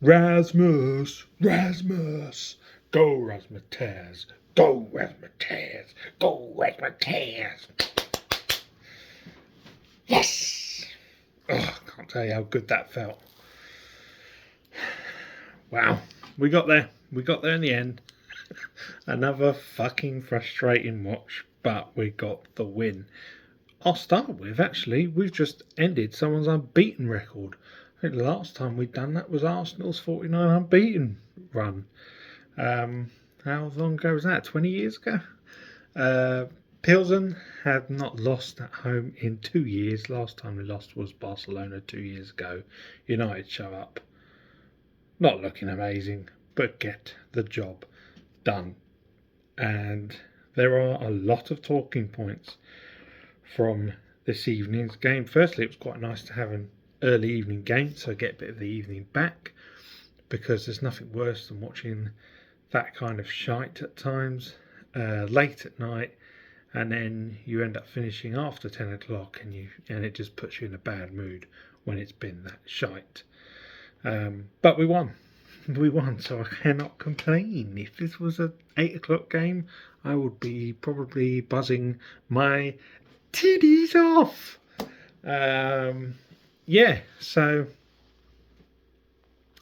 Rasmus, Rasmus, go Rasmus, go Rasmus, go Rasmus. Yes! Oh, I can't tell you how good that felt. Wow, we got there. We got there in the end. Another fucking frustrating watch, but we got the win. I'll start with, actually, we've just ended someone's unbeaten record. I think the last time we'd done that was Arsenal's 49 unbeaten run. How long ago was that? 20 years ago? Plzen had not lost at home in 2 years. Last time they lost was Barcelona 2 years ago. United show up. Not looking amazing, but get the job done. And there are a lot of talking points from this evening's game. Firstly, it was quite nice to have an early evening game, so I get a bit of the evening back, because there's nothing worse than watching that kind of shite at times late at night, and then you end up finishing after 10 o'clock and it just puts you in a bad mood when it's been that shite. But we won, so I cannot complain. If this was an 8 o'clock game, I would be probably buzzing my titties off. So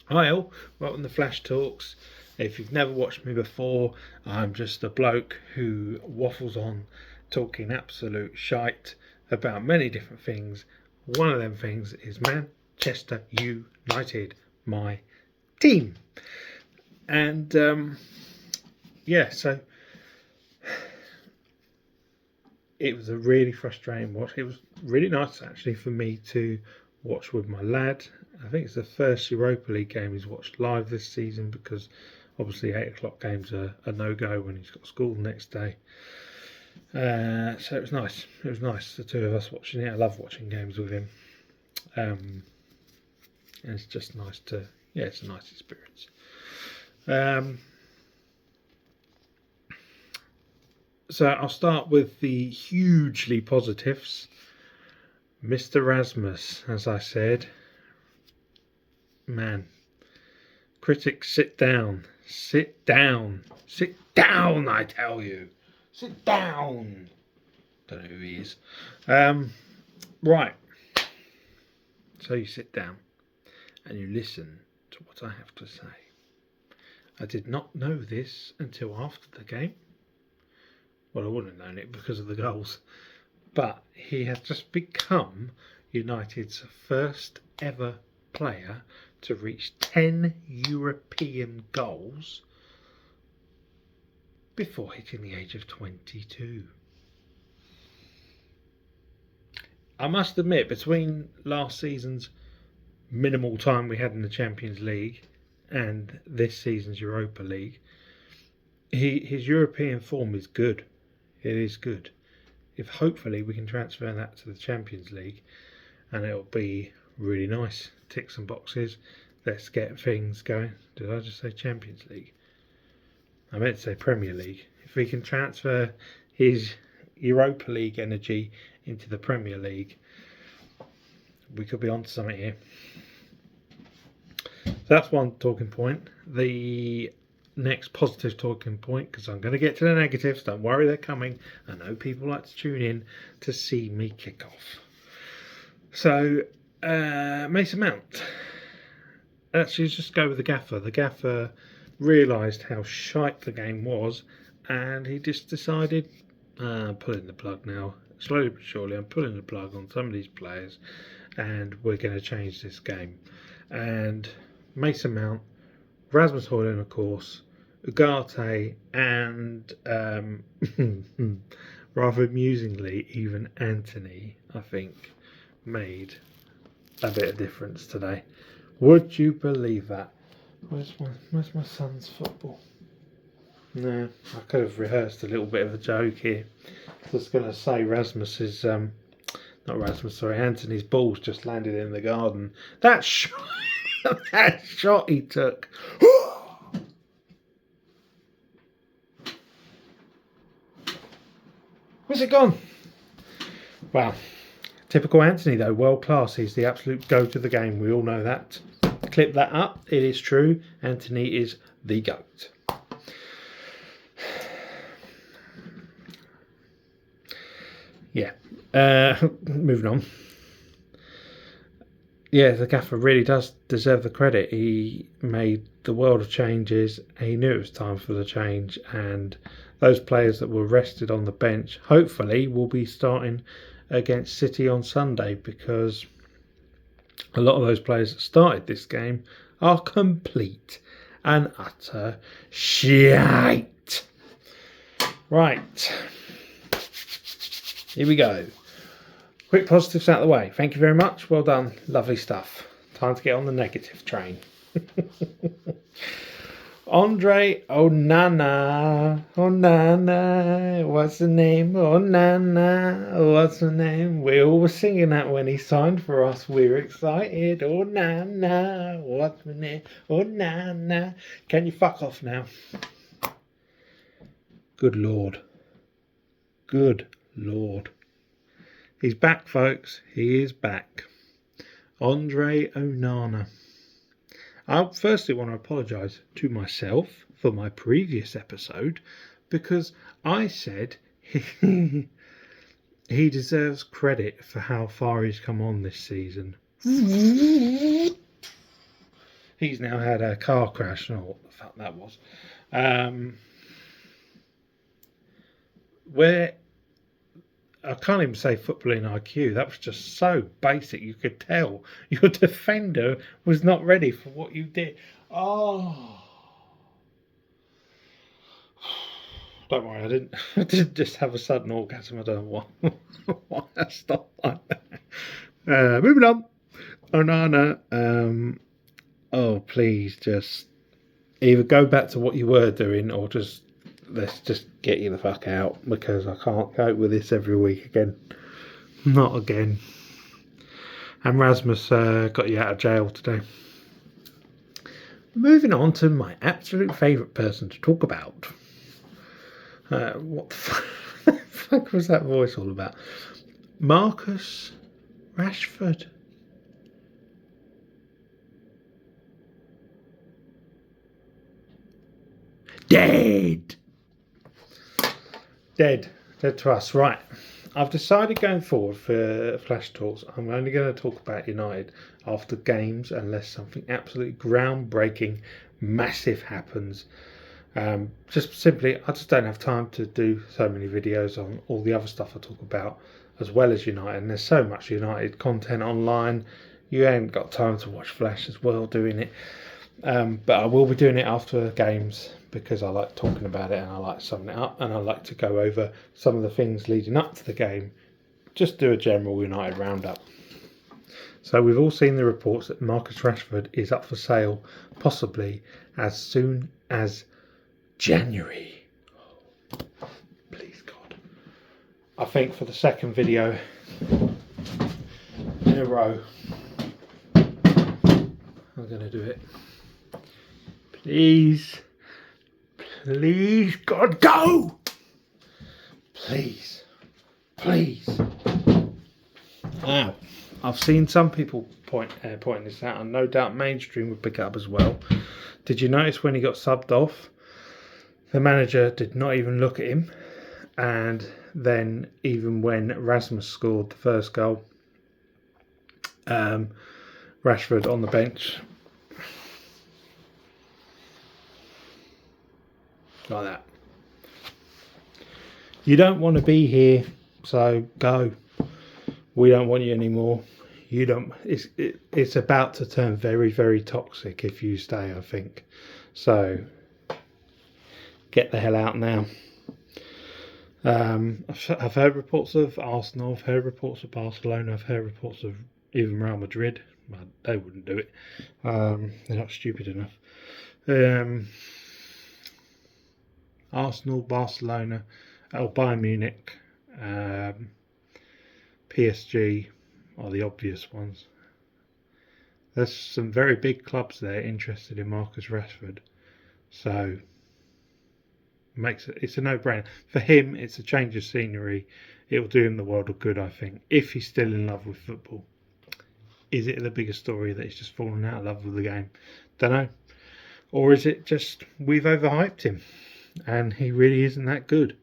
hi all, welcome to Flashtalks. If you've never watched me before, I'm just a bloke who waffles on talking absolute shite about many different things. One of them things is Manchester United, my team. And so it was a really frustrating watch. It was really nice actually for me to watch with my lad. I think it's the first Europa League game he's watched live this season, because obviously 8 o'clock games are a no-go when he's got school the next day. So it was nice. It was nice, the two of us watching it. I love watching games with him. And it's just nice to, it's a nice experience. So I'll start with the hugely positives. Mr. Rasmus, as I said. Man. Critics, sit down. Sit down. Sit down, I tell you. Sit down. Don't know who he is. Right. So you sit down and you listen to what I have to say. I did not know this until after the game. Well, I wouldn't have known it because of the goals. But he has just become United's first ever player to reach 10 European goals before hitting the age of 22. I must admit, between last season's minimal time we had in the Champions League and this season's Europa League, his European form is good. It is good. If hopefully we can transfer that to the Champions League, and it'll be really nice. Tick some boxes. Let's get things going. Did I just say Champions League? I meant to say Premier League. If we can transfer his Europa League energy into the Premier League, we could be onto something here. So that's one talking point. The next positive talking point, because I'm going to get to the negatives, don't worry, they're coming. I know people like to tune in to see me kick off. So Mason Mount, actually just go with the gaffer. The gaffer realised how shite the game was, and he just decided, I'm pulling the plug now. Slowly but surely I'm pulling the plug on some of these players, and we're going to change this game. And Mason Mount, Rasmus Højlund, of course, Ugarte, and rather amusingly, even Anthony, I think, made a bit of difference today. Would you believe that? Where's my son's football? No, I could have rehearsed a little bit of a joke here. I was going to say Anthony's ball's just landed in the garden. That shot, that shot he took. Where's it gone? Wow. Typical Anthony though, world class. He's the absolute go to the game. We all know that. clip that up. It is true. Anthony is the GOAT. Yeah. Moving on. Yeah, the gaffer really does deserve the credit. He made the world of changes. He knew it was time for the change, and those players that were rested on the bench hopefully will be starting against City on Sunday, because a lot of those players that started this game are complete and utter shite. Right. Here we go. Quick positives out of the way. Thank you very much. Well done. Lovely stuff. Time to get on the negative train. Andre Onana. Onana. What's the name? Onana. What's the name? We all were singing that when he signed for us. We're excited. Onana. What's the name? Onana. Can you fuck off now? Good Lord. Good Lord. He's back, folks. He is back. Andre Onana. I firstly want to apologise to myself for my previous episode, because I said he deserves credit for how far he's come on this season. He's now had a car crash. I don't know what the fuck that was. Where I can't even say footballing IQ. That was just so basic. You could tell your defender was not ready for what you did. Oh, don't worry. I didn't just have a sudden orgasm. I don't know why I stopped like that. Moving on. Onana. Oh, please, just either go back to what you were doing, or let's just get you the fuck out, because I can't cope with this every week again. Not again. And Rasmus got you out of jail today. Moving on to my absolute favourite person to talk about. What the fuck was that voice all about? Marcus Rashford. Dead to us. Right, I've decided going forward for Flashtalks, I'm only going to talk about United after games, unless something absolutely groundbreaking, massive happens. Just simply, I just don't have time to do so many videos on all the other stuff I talk about, as well as United, and there's so much United content online, you ain't got time to watch Flash as well doing it. But I will be doing it after games, because I like talking about it and I like summing it up, and I like to go over some of the things leading up to the game. Just do a general United roundup. So we've all seen the reports that Marcus Rashford is up for sale, possibly as soon as January. Please God. I think for the second video in a row, I'm going to do it. Please, God, go! Please. Now, I've seen some people pointing this out, and no doubt mainstream would pick up as well. Did you notice when he got subbed off, the manager did not even look at him? And then even when Rasmus scored the first goal, Rashford on the bench, like that. You don't want to be here, so go. We don't want you anymore. You don't. It's about to turn very, very toxic if you stay, I think. So get the hell out now. I've heard reports of Arsenal. I've heard reports of Barcelona. I've heard reports of even Real Madrid. Well, they wouldn't do it. They're not stupid enough. Arsenal, Barcelona, Bayern Munich, PSG are the obvious ones. There's some very big clubs there interested in Marcus Rashford, so it's a no-brainer for him. It's a change of scenery. It will do him the world of good, I think, if he's still in love with football. Is it the bigger story that he's just fallen out of love with the game? Don't know. Or is it just we've overhyped him and he really isn't that good?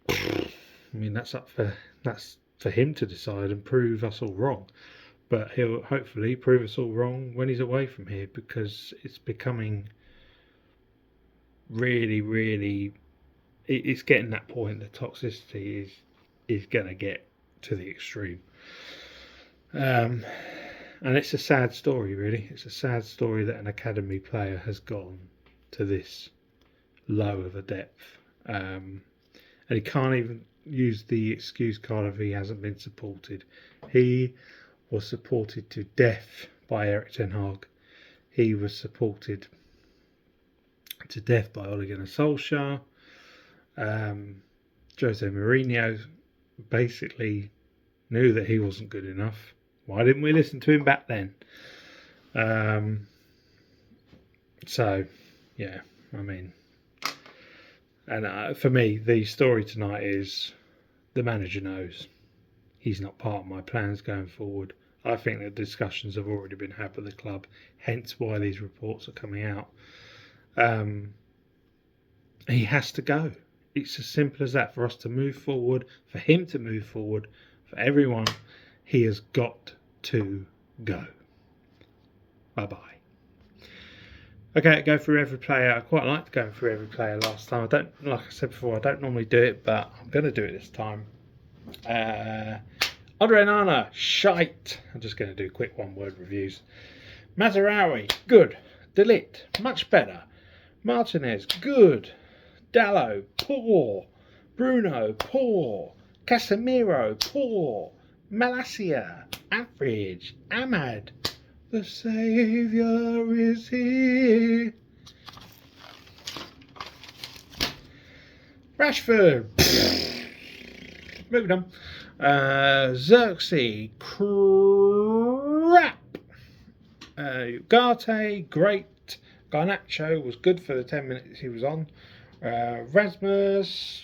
I mean, that's for him to decide and prove us all wrong. But he'll hopefully prove us all wrong when he's away from here, because it's becoming really, really. It's getting that point. The toxicity is going to get to the extreme. And it's a sad story, really. It's a sad story that an academy player has gone to this low of a depth. And he can't even use the excuse card if he hasn't been supported. He was supported to death by Erik ten Hag. He was supported to death by Ole Gunnar Solskjaer. Jose Mourinho basically knew that he wasn't good enough. Why didn't we listen to him back then? So, yeah, I mean, and for me, the story tonight is the manager knows he's not part of my plans going forward. I think the discussions have already been had with the club, hence why these reports are coming out. He has to go. It's as simple as that. For us to move forward, for him to move forward, for everyone, he has got to go. Bye-bye. Okay, go through every player. I quite liked going through every player last time. Like I said before, I don't normally do it, but I'm going to do it this time. Andre Onana, shite. I'm just going to do quick one-word reviews. Mazraoui, good. De Ligt, much better. Martinez, good. Dalot, poor. Bruno, poor. Casemiro, poor. Malacia, average. Ahmad, the saviour is here. Rashford, moving on. Xerxes, crap. Ugarte, great. Garnacho was good for the 10 minutes he was on. Rasmus,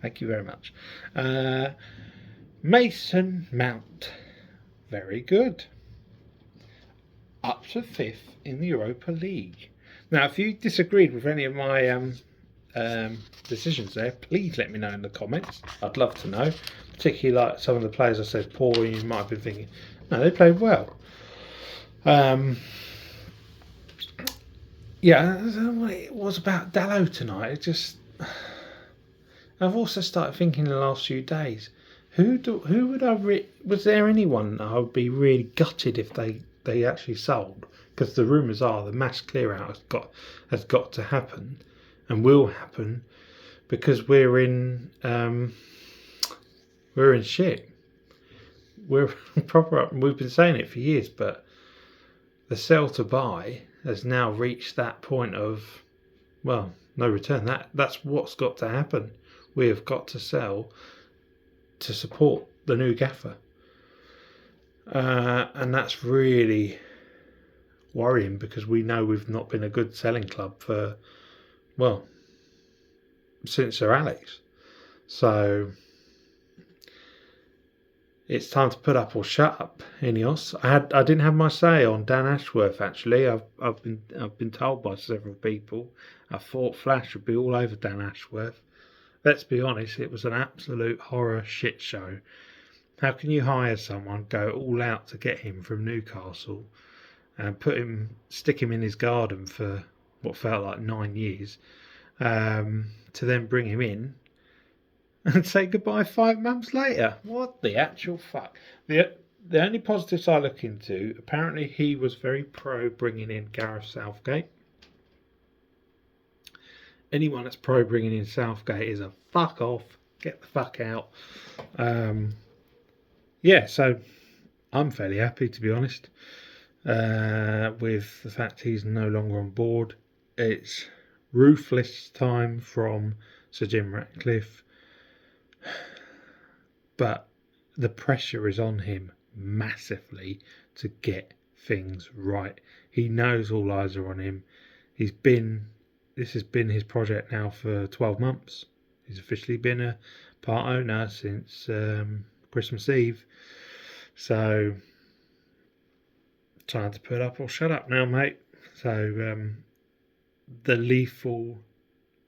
thank you very much. Mason Mount, very good. Up to 5th in the Europa League. Now, if you disagreed with any of my decisions there, please let me know in the comments. I'd love to know. Particularly like some of the players I said poor, and you might have been thinking, no, they played well. Yeah, it was about Dalot tonight. It just, I've also started thinking in the last few days, who would I was there anyone I would be really gutted if they actually sold? Because the rumours are the mass clear out has got to happen and will happen, because we're in shit. We're proper. We've been saying it for years, but the sell to buy has now reached that point of, well, no return. That's what's got to happen. We have got to sell to support the new gaffer, and that's really worrying, because we know we've not been a good selling club for, well, since Sir Alex. So it's time to put up or shut up, Ineos. I didn't have my say on Dan Ashworth, actually. I've been told by several people. I thought Flash would be all over Dan Ashworth. Let's be honest, it was an absolute horror shit show. How can you hire someone, go all out to get him from Newcastle, and stick him in his garden for what felt like 9 years, to then bring him in and say goodbye 5 months later? What the actual fuck? The only positives I look into, apparently he was very pro bringing in Gareth Southgate. Anyone that's pro bringing in Southgate is a fuck off, get the fuck out. Yeah, so I'm fairly happy, to be honest, with the fact he's no longer on board. It's ruthless time from Sir Jim Ratcliffe, but the pressure is on him massively to get things right. He knows all eyes are on him. This has been his project now for 12 months. He's officially been a part owner since Christmas Eve. So, time to put up or shut up now, mate. So, the lethal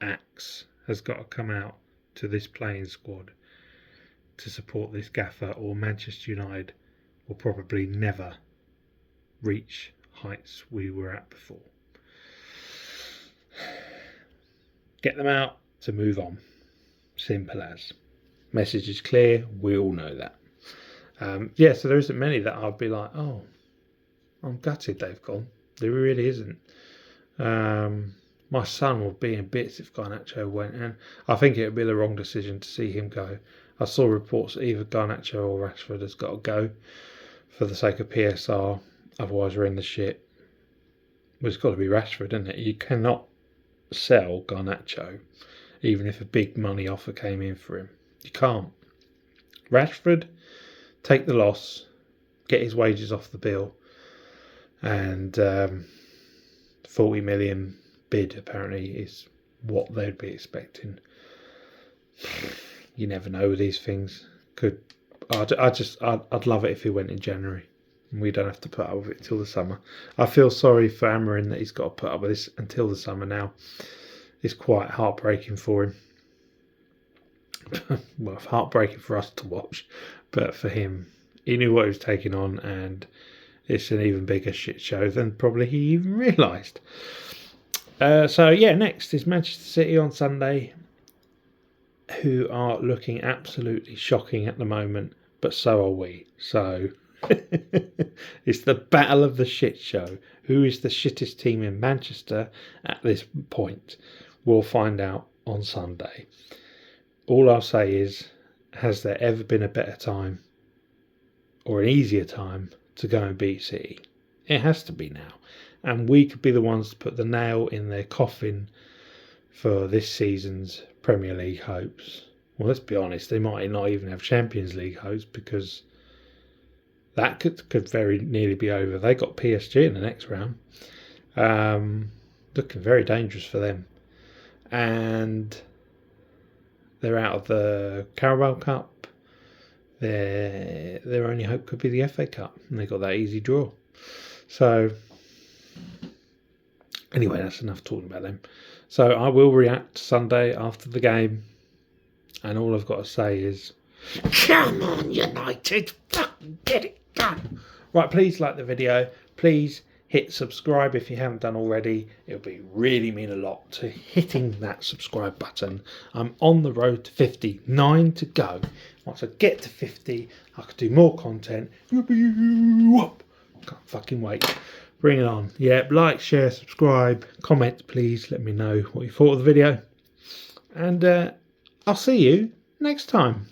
axe has got to come out to this playing squad to support this gaffer, or Manchester United will probably never reach heights we were at before. Get them out to move on. Simple as. Message is clear. We all know that. So there isn't many that I'd be like, oh, I'm gutted they've gone. There really isn't. My son would be in bits if Garnacho went, and I think it would be the wrong decision to see him go. I saw reports that either Garnacho or Rashford has got to go for the sake of PSR, otherwise we're in the shit. Well, it's got to be Rashford, isn't it? You cannot sell Garnacho, even if a big money offer came in for him. You can't. Rashford, take the loss, get his wages off the bill, and 40 million bid apparently is what they'd be expecting. You never know with these things. I'd love it if he went in January and we don't have to put up with it till the summer. I feel sorry for Amarin that he's got to put up with this until the summer now. It's quite heartbreaking for him. Well, heartbreaking for us to watch, but for him, he knew what he was taking on, and it's an even bigger shit show than probably he even realised. Next is Manchester City on Sunday, who are looking absolutely shocking at the moment, but so are we. So it's the battle of the shit show. Who is the shittest team in Manchester at this point? We'll find out on Sunday. All I'll say is, has there ever been a better time or an easier time to go and beat City? It has to be now. And we could be the ones to put the nail in their coffin for this season's Premier League hopes. Well, let's be honest, they might not even have Champions League hopes, because that could very nearly be over. They got PSG in the next round. Looking very dangerous for them. And they're out of the Carabao Cup. Their only hope could be the FA Cup, and they got that easy draw. So anyway, that's enough talking about them. So I will react Sunday after the game, and all I've got to say is, come on, United, fucking get it done. Right, please like the video. Please hit subscribe if you haven't done already. It would really mean a lot to hitting that subscribe button. I'm on the road to 50, 9 to go. Once I get to 50, I could do more content. Can't fucking wait. Bring it on. Yeah, like, share, subscribe, comment, please. Let me know what you thought of the video. And I'll see you next time.